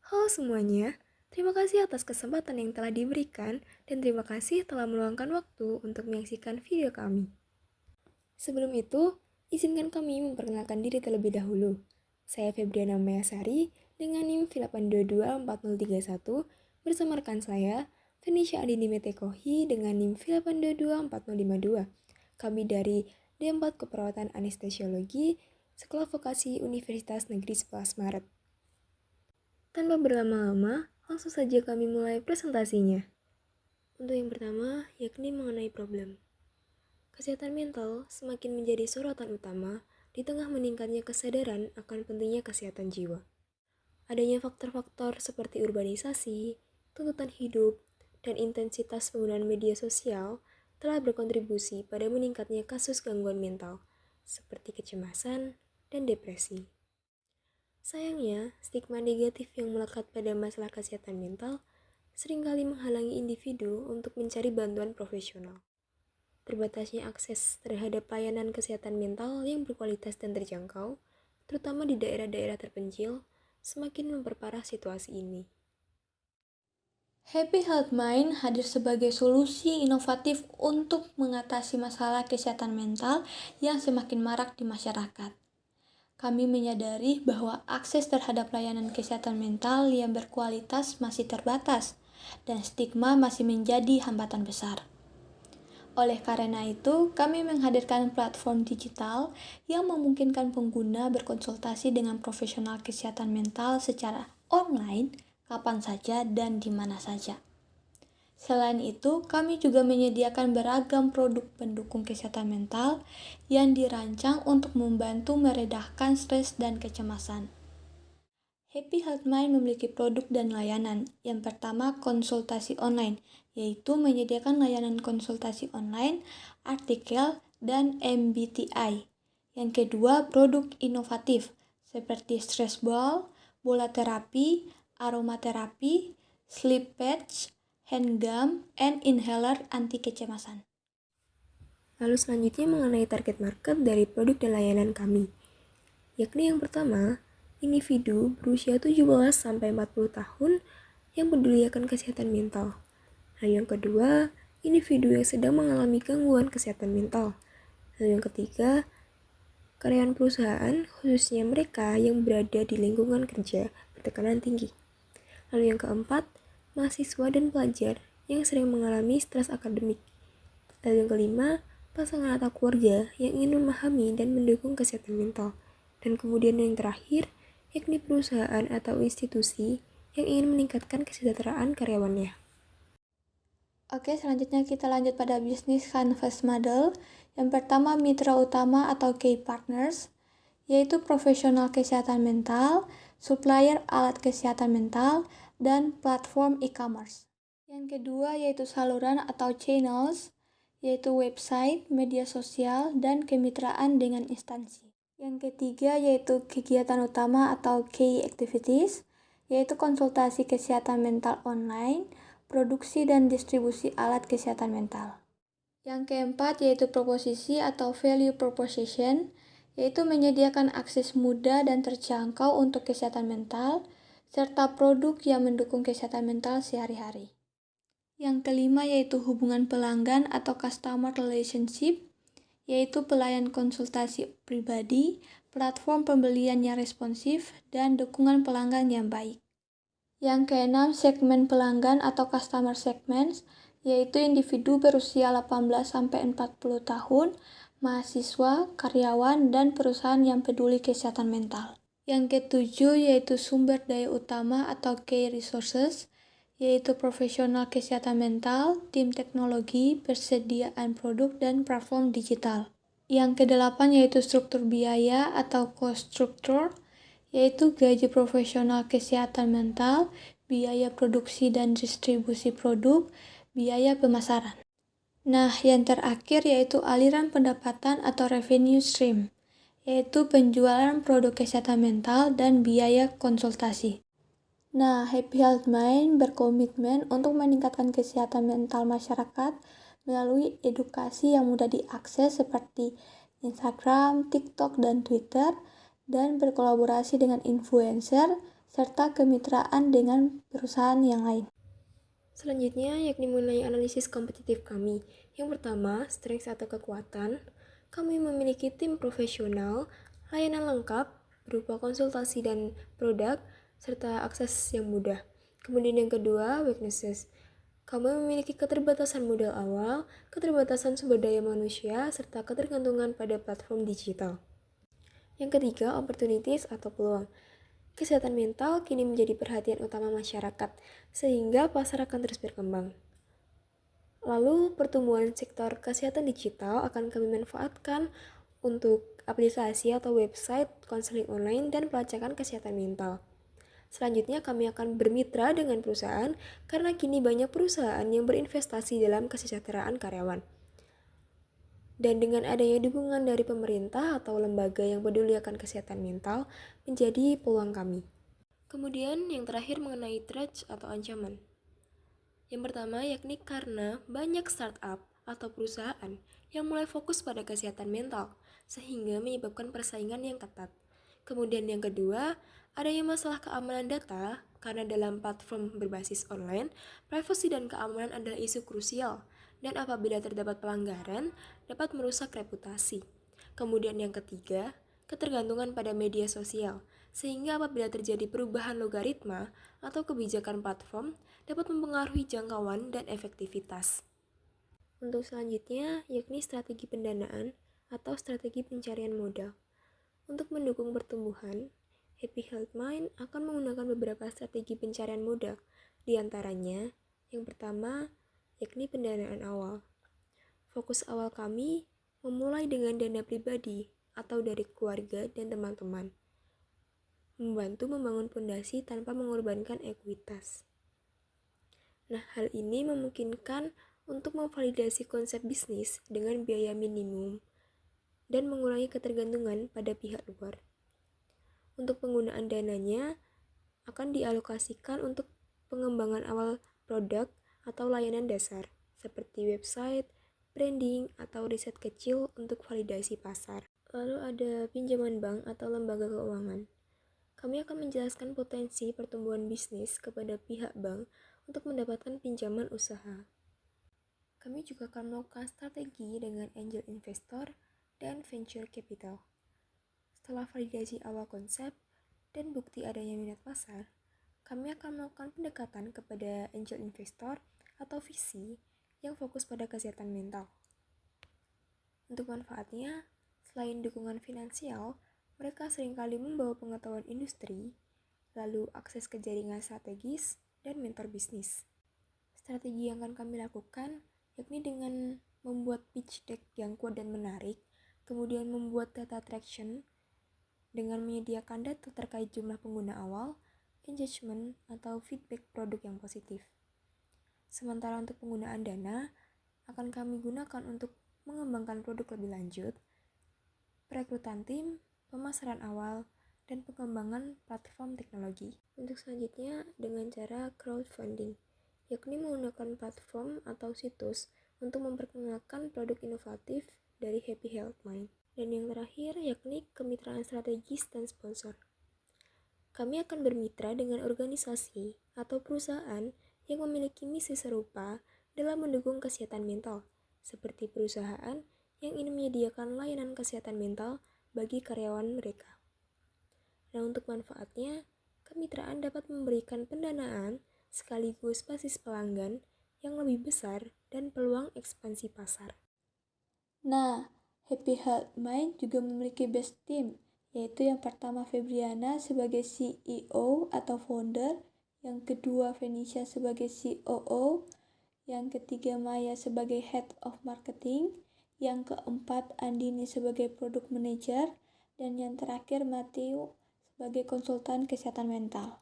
Halo semuanya, terima kasih atas kesempatan yang telah diberikan dan terima kasih telah meluangkan waktu untuk menyaksikan video kami. Sebelum itu, izinkan kami memperkenalkan diri terlebih dahulu. Saya Febriana Mayasari dengan NIM 8224031 bersama rekan saya, Fenisha Adini Metekohi dengan NIM 8224052. Kami dari D4 Keperawatan Anestesiologi, Sekolah Vokasi Universitas Negeri 11 Maret. Tanpa berlama-lama, langsung saja kami mulai presentasinya. Untuk yang pertama, yakni mengenai problem. Kesehatan mental semakin menjadi sorotan utama di tengah meningkatnya kesadaran akan pentingnya kesehatan jiwa. Adanya faktor-faktor seperti urbanisasi, tuntutan hidup, dan intensitas penggunaan media sosial telah berkontribusi pada meningkatnya kasus gangguan mental, seperti kecemasan dan depresi. Sayangnya, stigma negatif yang melekat pada masalah kesehatan mental seringkali menghalangi individu untuk mencari bantuan profesional. Terbatasnya akses terhadap layanan kesehatan mental yang berkualitas dan terjangkau, terutama di daerah-daerah terpencil, semakin memperparah situasi ini. Happy Health Mind hadir sebagai solusi inovatif untuk mengatasi masalah kesehatan mental yang semakin marak di masyarakat. Kami menyadari bahwa akses terhadap layanan kesehatan mental yang berkualitas masih terbatas dan stigma masih menjadi hambatan besar. Oleh karena itu, kami menghadirkan platform digital yang memungkinkan pengguna berkonsultasi dengan profesional kesehatan mental secara online, kapan saja dan di mana saja. Selain itu, kami juga menyediakan beragam produk pendukung kesehatan mental yang dirancang untuk membantu meredahkan stres dan kecemasan. Happy Health Mind memiliki produk dan layanan. Yang pertama, konsultasi online, yaitu menyediakan layanan konsultasi online, artikel, dan MBTI. Yang kedua, produk inovatif, seperti stress ball, bola terapi, aromaterapi, sleep patch, hand gum, and inhaler anti kecemasan. Lalu selanjutnya mengenai target market dari produk dan layanan kami, yakni yang pertama, individu berusia 17-40 tahun yang peduli akan kesehatan mental. Lalu yang kedua, individu yang sedang mengalami gangguan kesehatan mental. Lalu yang ketiga, karyawan perusahaan, khususnya mereka yang berada di lingkungan kerja bertekanan tinggi. Lalu yang keempat, mahasiswa dan pelajar yang sering mengalami stres akademik. Lalu yang kelima, pasangan atau keluarga yang ingin memahami dan mendukung kesehatan mental. Dan kemudian yang terakhir, yakni perusahaan atau institusi yang ingin meningkatkan kesejahteraan karyawannya. Oke, selanjutnya kita lanjut pada bisnis canvas model. Yang pertama, mitra utama atau key partners, yaitu profesional kesehatan mental, supplier alat kesehatan mental, dan platform e-commerce. Yang kedua yaitu saluran atau channels, yaitu website, media sosial, dan kemitraan dengan instansi. Yang ketiga yaitu kegiatan utama atau key activities, yaitu konsultasi kesehatan mental online, produksi dan distribusi alat kesehatan mental. Yang keempat yaitu proposisi atau value proposition, yaitu menyediakan akses mudah dan terjangkau untuk kesehatan mental, serta produk yang mendukung kesehatan mental sehari-hari. Yang kelima yaitu hubungan pelanggan atau customer relationship, yaitu pelayan konsultasi pribadi, platform pembelian yang responsif, dan dukungan pelanggan yang baik. Yang keenam, segmen pelanggan atau customer segments, yaitu individu berusia 18-40 tahun, mahasiswa, karyawan, dan perusahaan yang peduli kesehatan mental. Yang ketujuh yaitu sumber daya utama atau key resources, yaitu profesional kesehatan mental, tim teknologi, persediaan produk, dan platform digital. Yang kedelapan yaitu struktur biaya atau cost structure, yaitu gaji profesional kesehatan mental, biaya produksi dan distribusi produk, biaya pemasaran. Nah, yang terakhir yaitu aliran pendapatan atau revenue stream, yaitu penjualan produk kesehatan mental dan biaya konsultasi. Nah, Happy Health Mind berkomitmen untuk meningkatkan kesehatan mental masyarakat melalui edukasi yang mudah diakses seperti Instagram, TikTok, dan Twitter, dan berkolaborasi dengan influencer serta kemitraan dengan perusahaan yang lain. Selanjutnya, yakni mengenai analisis kompetitif kami. Yang pertama, strength atau kekuatan. Kami memiliki tim profesional, layanan lengkap, berupa konsultasi dan produk, serta akses yang mudah. Kemudian yang kedua, weaknesses. Kami memiliki keterbatasan modal awal, keterbatasan sumber daya manusia, serta ketergantungan pada platform digital. Yang ketiga, opportunities atau peluang. Kesehatan mental kini menjadi perhatian utama masyarakat, sehingga pasar akan terus berkembang. Lalu, pertumbuhan sektor kesehatan digital akan kami manfaatkan untuk aplikasi atau website, konseling online, dan pelacakan kesehatan mental. Selanjutnya, kami akan bermitra dengan perusahaan karena kini banyak perusahaan yang berinvestasi dalam kesejahteraan karyawan. Dan dengan adanya dukungan dari pemerintah atau lembaga yang peduli akan kesehatan mental menjadi peluang kami. Kemudian yang terakhir mengenai threats atau ancaman. Yang pertama yakni karena banyak startup atau perusahaan yang mulai fokus pada kesehatan mental sehingga menyebabkan persaingan yang ketat. Kemudian yang kedua, adanya masalah keamanan data karena dalam platform berbasis online, privasi dan keamanan adalah isu krusial dan apabila terdapat pelanggaran dapat merusak reputasi. Kemudian yang ketiga, ketergantungan pada media sosial, sehingga apabila terjadi perubahan logaritma atau kebijakan platform dapat mempengaruhi jangkauan dan efektivitas. Untuk selanjutnya, yakni strategi pendanaan atau strategi pencarian modal. Untuk mendukung pertumbuhan, Happy Health Mind akan menggunakan beberapa strategi pencarian modal, di antaranya yang pertama, yakni pendanaan awal. Fokus awal kami memulai dengan dana pribadi atau dari keluarga dan teman-teman, membantu membangun fondasi tanpa mengorbankan ekuitas. Nah, hal ini memungkinkan untuk memvalidasi konsep bisnis dengan biaya minimum dan mengurangi ketergantungan pada pihak luar. Untuk penggunaan dananya akan dialokasikan untuk pengembangan awal produk atau layanan dasar, seperti website, branding, atau riset kecil untuk validasi pasar. Lalu ada pinjaman bank atau lembaga keuangan. Kami akan menjelaskan potensi pertumbuhan bisnis kepada pihak bank untuk mendapatkan pinjaman usaha. Kami juga akan melakukan strategi dengan angel investor dan venture capital. Setelah validasi awal konsep dan bukti adanya minat pasar, kami akan melakukan pendekatan kepada angel investor atau VC yang fokus pada kesehatan mental. Untuk manfaatnya, selain dukungan finansial, mereka seringkali membawa pengetahuan industri, lalu akses ke jaringan strategis, dan mentor bisnis. Strategi yang akan kami lakukan yakni dengan membuat pitch deck yang kuat dan menarik, kemudian membuat data traction dengan menyediakan data terkait jumlah pengguna awal, engagement, atau feedback produk yang positif. Sementara untuk penggunaan dana, akan kami gunakan untuk mengembangkan produk lebih lanjut, perekrutan tim, pemasaran awal, dan pengembangan platform teknologi. Untuk selanjutnya dengan cara crowdfunding, yakni menggunakan platform atau situs untuk memperkenalkan produk inovatif dari Happy Health Mind. Dan yang terakhir yakni kemitraan strategis dan sponsor. Kami akan bermitra dengan organisasi atau perusahaan yang memiliki misi serupa dalam mendukung kesehatan mental, seperti perusahaan yang ingin menyediakan layanan kesehatan mental bagi karyawan mereka. Nah, untuk manfaatnya, kemitraan dapat memberikan pendanaan sekaligus basis pelanggan yang lebih besar dan peluang ekspansi pasar. Nah, Happy Health Mind juga memiliki best team, yaitu yang pertama Febriana sebagai CEO atau founder, yang kedua Venetia sebagai COO, yang ketiga Maya sebagai Head of Marketing, yang keempat Andini sebagai Product Manager, dan yang terakhir Matthew sebagai konsultan kesehatan mental.